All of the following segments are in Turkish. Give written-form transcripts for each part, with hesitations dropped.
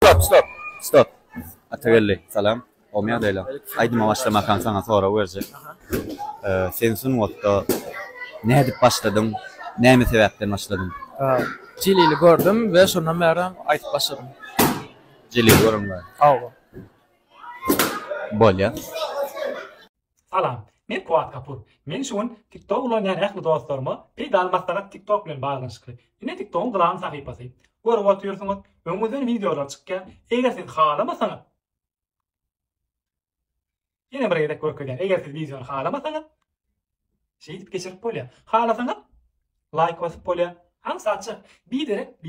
Stop. Atagelli, salam. Olmaya deyla. Aydım başlamakan sana sonra verce. Sen sunun otto. Ne edip başladın? Ne mi sebepten başladın? Cilili gördüm ve sonra beri aytıp başladım. Cilili görüm var. Awa. Bol ya. Salam, men Kuat Kapur. Men şuun TikTok ulanyan ähli dostlarıma peyda almastara TikTok bilen bağlanışykly. Ine TikTok'un gılan sahipasy. Görüp oturýarsyňyz, öňüňizden videolar çykýan. Eger siz halamasaňyz, yine bir ýerde görkezýän. Eger siz videony halamasaňyz, şeýdip geçirip bolýar. Halasaňyz, like basyp bolýar. Hamsaçy birek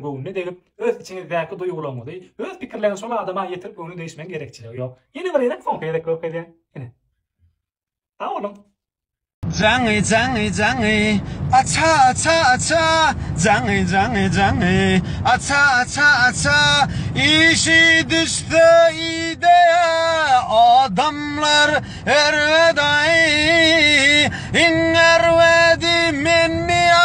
göwnüne degip öz içiňizdäki duýgulanyňyzy, öz pikirleriňizi şol adama ýetirip öňüne değişmen gerekçiligi ýok. Ýene bir ýerde fonkaýda görkezýän. Ine. Ha oğlum. Zangy, aça, zangy, aça, işi düştü ideye adamlar erveday, innervedi minni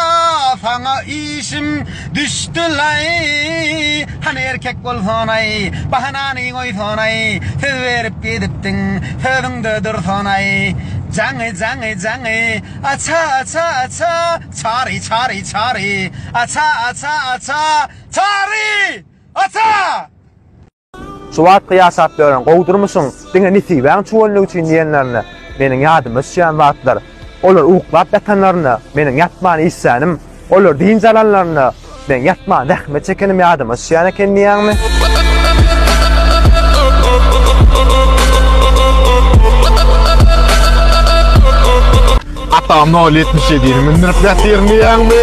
afana işim düştü lay, hani erkek bolsanay, bahanani koysanay, söz verip gidiptin, sözüngde dursanay. Zangy, aça, çari, aça, çari, aça. Suat kıyasatlaryň gowdurmuşyň, diňe nisiben çuwallyk üçin diýenlerine meniň ýadyma düşýän wagtlar. Olar uklap ýatanlaryna meniň ýatman issänim, olar diň jalanlaryna men ýatman rahmet çekenim ýadyma düşýän eken diýäňmi? Atam 077 mindirip ýatyrmy ýaňmy?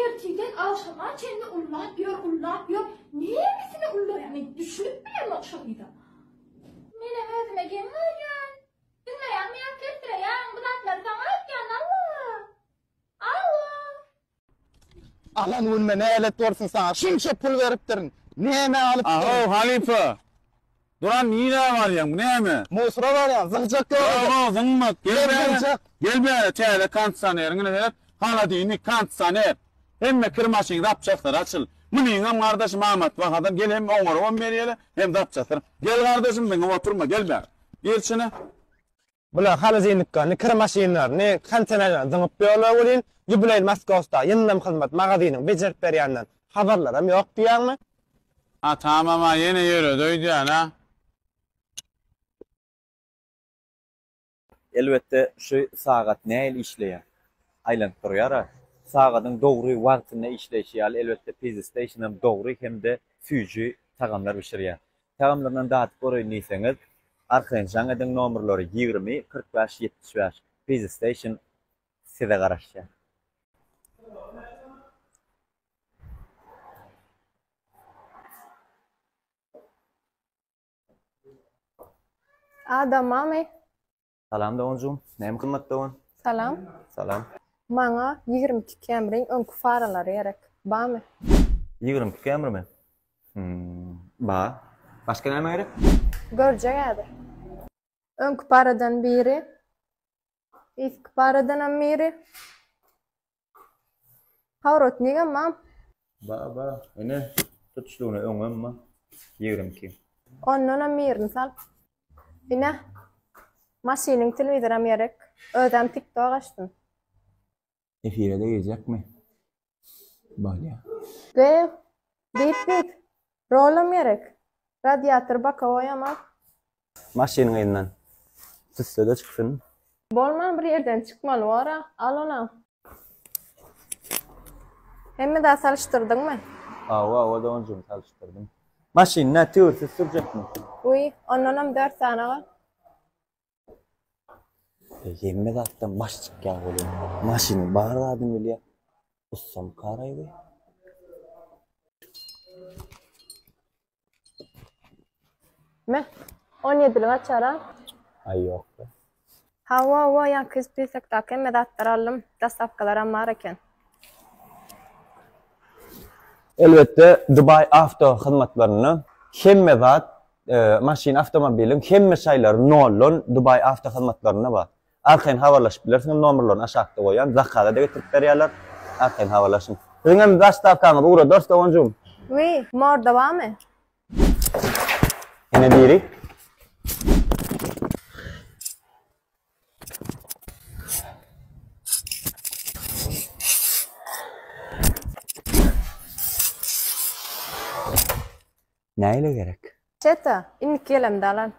Erkekten akşama çenini ullatıyor. Niye misini ulluyor yani? Düşürüp bile mi akşamıydı? Benim özüme gelmiyorsun. Bilmeyen mi yaptırtır ya? Bu tatlar sana ötken Allah. Alan ulme ne elet dorsun sana? Şunça pul veripdirin. Neme alıp Aho Halife. Duran nine var ya bu neme? Musra var ya zıkcak Aho zıngmak. Zıngmak. Gel be çayla kant sanerin ne der? Hala dini kant saner. Hemme kırmaşın rapçaklar açıl. Mınıyım kardeşim Ahmet vakadan gel hem oğur beriyele hem rapçaklar. Gel kardeşim bana oturma gel be. Gel şuna. Bular halazynyka, ne kırmaşynlar, ne kantenalar zıňyp ýola bolýan. Jubileýl Moskowda ýyllym hyzmat magazynyň bejerip berýändiň habarlaram ýok diýäňmi? Tamam ha yine yürü duýdun ha. Elbette şu saat näil işleýär. Aýlanyp durýar. Sagadyň dogry wagtyna işleşi ýaly elbette PZ Station'am dogry hemde süýji tagamlar bişirýär. Tagamlardan datyp görýändiňiz, arkanjaňyň nomerlary 20 45 75 PZ Station size garaşýar. Adam mami. Salam dawunjum. Näme kılmak dawun? Salam. Salam. Maňa 22 kämeriň öňkü faralary gerek. Bamy? 22 kämermi? Ba. Başka näme gerek? Görjek-ädi. Öňkü paradan biri. Ilk paradan biri. Hawrot niga mam? Ba. Ene tutuşluğuna öňümme 22. Ondan birini sal. Ine. Maşynyň telewizorym gerek. Ödem TikTok açdym. Efire de girecekmi? Balya. Ve bit. Rolam gerek. Radyatör bakawyama. Maşynyň ýerinden. Tüsde de çıksın. Bolman bir yerden çıkmaly wara. Al ona. Hemme da salıştırdyňmy? Awa dawunjum salıştırdım. Maşyn nätür sürjekmi? Uy, ondan 4 sene var. Yemme de hatta maş çıkýan bolýar. Maşyny bagardym bilýär. Ussam karaýdy. Me 17'lik açara. Ay yok. Hava yan kız bilsek de kemet attıralım. Dastavkalar ammar eken. Elbette Dubai Auto hizmetlerini hemme zat maşin avtomobilin hemme şaýlary nollun Dubai Auto hizmetlerine bar. Arkayn habarlaşyp bilersiň nomerlerini aşağıda goýan zakada da getirip berýärler. Arkayn habarlaşyň. Siziň dastavkany ura dost oňjum. Oui, mor dawamy. Ene biri. Näyle gerek? Çeta, inni kelem dalan.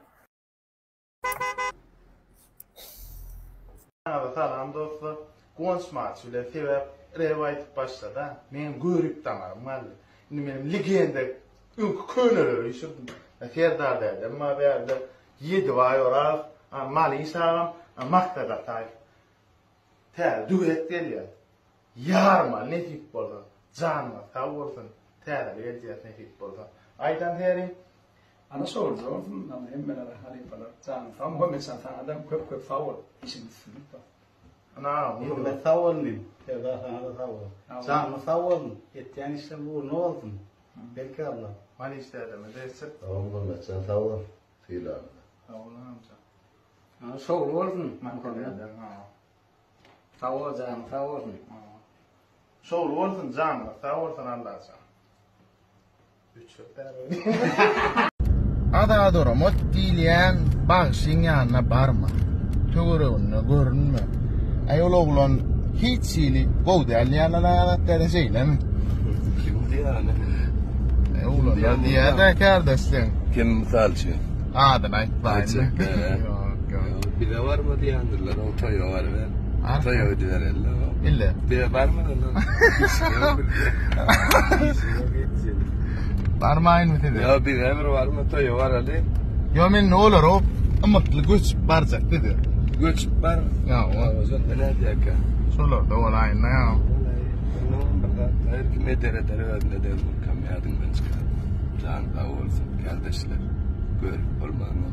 Salam dostlar. Konuşmak bile sebep rivayet başladı. Men görüp tanarım malli. Şimdi benim legenda könülür işirdim. Ferdardaydı ama berde 7 ay orar. Mali insanım maktada tay. Ter düet geliyor. Yarma ne tip boldu. Canma tav olsun. Ter geleceğiz ne tip boldu. Aydan terim. Ana sordu olsun ama hemmeler halifalar. Can tam Muhammed Santan adam köp favor işimiz sınıfta. Ana Endi ben sawallayım. Tevda sana da sawal. Canlı sawalın. Etken işte bu ne olsun? Belki Allah. mali istedim dersin. Oğlum ben sen sawal. Filan. Oğlum can. Ha soğul olsun. Makadadan ha. Sawal canlı sawalın. Soğul olsun canlı, sağ olsun Allah'a. Üç Ada durumu dileyen bağışın yanına barma. Tügürüğünü görünme. Ayol oğlan hiç sili kovdel yanına dereceyle mi? Kim diyene? Oğlan diye de kardeşsin. Kim misalçı? Adın aytlayın. Bir de var mı diyendirler, o toyo var be. Toyo ödüverler. İlle. Bir de var mı lan? Barmayın mı dedi? Ya bir emir var mı toyo var Ali? Ya men ne olur o? Mutlu güç barcak dedi. Göç var. Ya o. O zaman ne diyecek? Solar da olayın ne ya? Her kim edere öyle de kameradan ben çıkar. Can sağ olsun kardeşler. Gör olmaz mı?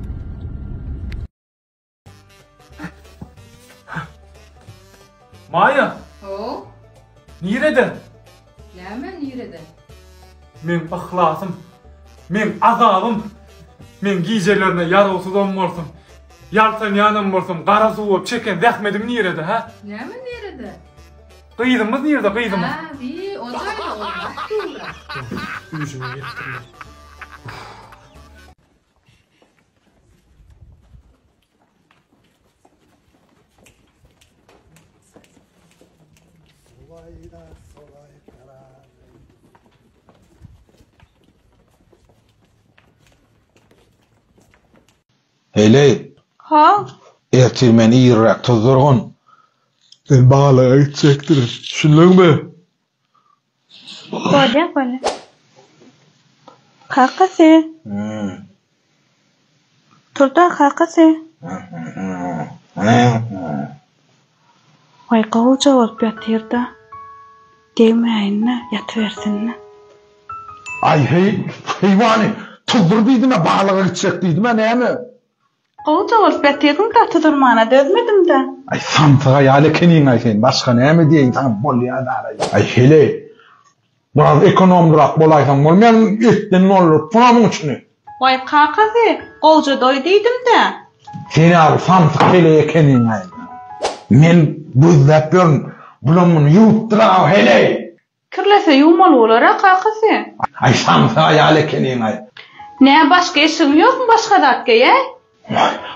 Maya, O, nirede? näme nirede? Men ihlasım, men azabım, men gijelerine yarosuz olmarsın. Yaltan yanım bolsam, gara suwup çeken zähmedim nirede ha? Näme nirede? Kıydımız nirede kıydımız? Ha, bir ozayla olmaz. Yüzüme yettirler. Hele. Ha? Ertirmeni yirrak tozdurgun. Ben bağlığa gidecektir. Şunluk mu? Böyle. Kakası. Turda kakası. Vay kavuca olup yatırda. Demeyinle yatıversinle. Ay heyvani. Tozdur deydime bağlığa gidecek deydime ne mi? Kavuca olup yatırdın da tutulmana dözmedim de. Ay samtığa yale kenin ay sen. Başka ne mi diyeyim sana bol ya da. Ay hele. Biraz ekonomdurak bolaysan bolmayan etten olur. Buna mı uçunu? Vay kakası. Kavuca doyduydım da. Seni al samtık hele kenin ay. Men gözlep görün. Bulamını yuttura hele. Kirlese yumalı olur ha kakası. Ay samtığa yale kenin ay. Ne başka işin yok mu başka dakika ya?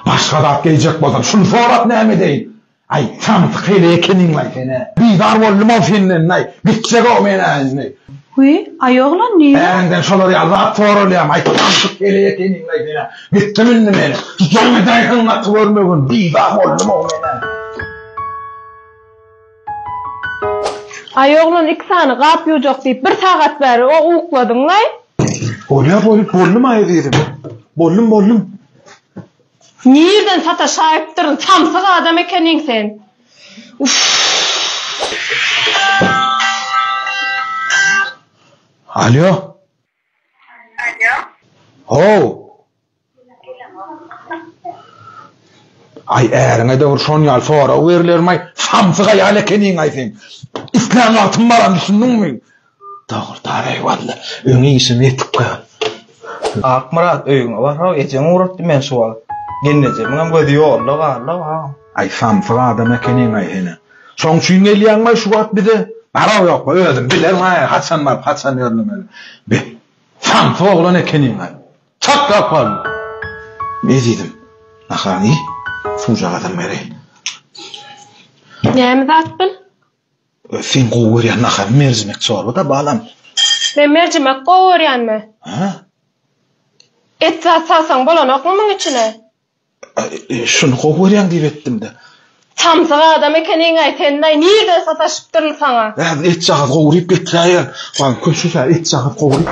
Başka da gelecek bolsam şunu sorat näme deyin. Ay samtyk hele ekenin ay seni. Bizar boldum o senden ay. Gitjek o meni. Huy, ayoglan niye? Enden şolar ýazap soralyam. Ay samtyk hele ekenin ay seni. Gittimin meni. Tutumy daýyňa görmegin. Bizar boldum o meni. Ayoglan 2 sany gap ýojak diýip 1 sagat bäri o ukladyň ay. Boldum ay diýdim. Boldum. Nirden sata şaýypdyryn, samsyk adam ekeniň sen. Alo. Ho. Ay äriňe de bir şon ýal fora berlermay, samsyga ýal ekeniň aýsyn. İslam atym baran düşündiňmi? Dağır daray walla, öňe işim etip goýar. Akmarat öýüňe bar, ejem uratdy men suwal. Genneje meňem gözi ýolla ha. Ay samsyga adam ekeniň aýsyna. Şoň üçin gelýänmi şu wagt bize? Bara ýok, özüm bilermi, haçan ýerlemeli. Be, samsyga bolan ekeniň aý. Çak ýapal. Ne diýdim? Nahani? Sujadan beri. Näme zatpyn? Sen goýurýan nahar merzimek sorba da balam. Men merjimek goýurýanmy? Ha? Et sasaň bolanokmy muň içine? Şunu goýurýan diýip etdim de. Samsyga adam ekeniň aýtanda nirde sataşypdyr saňa? Et sagat goýuryp getýär. Ban köşüse et sagat goýuryp.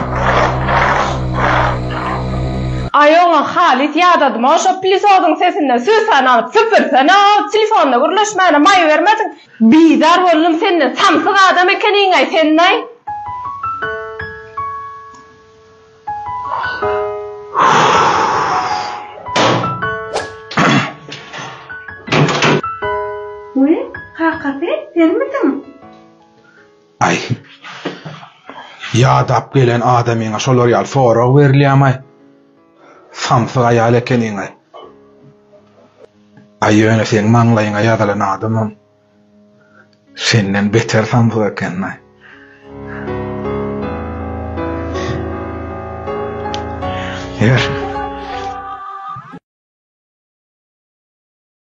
Ayoňa Halit ýadadyň, oşo plisodyň sesinde söz sanaw, sıfır sanaw, telefonda gürleşmäne maý bermedin. Bizar boldum senden, samsyga adam ekeniň aýtanda. Uy, hakykatda senmisin? Ay. Ýadap gelen adamyňa şolar ýal fora berilýärmi? Samsyga ýal ekeniň aý. Ay ýöne sen maňlaýyňa ýadalan adamym. Senden beter samsyga ekeniň aý. Yer.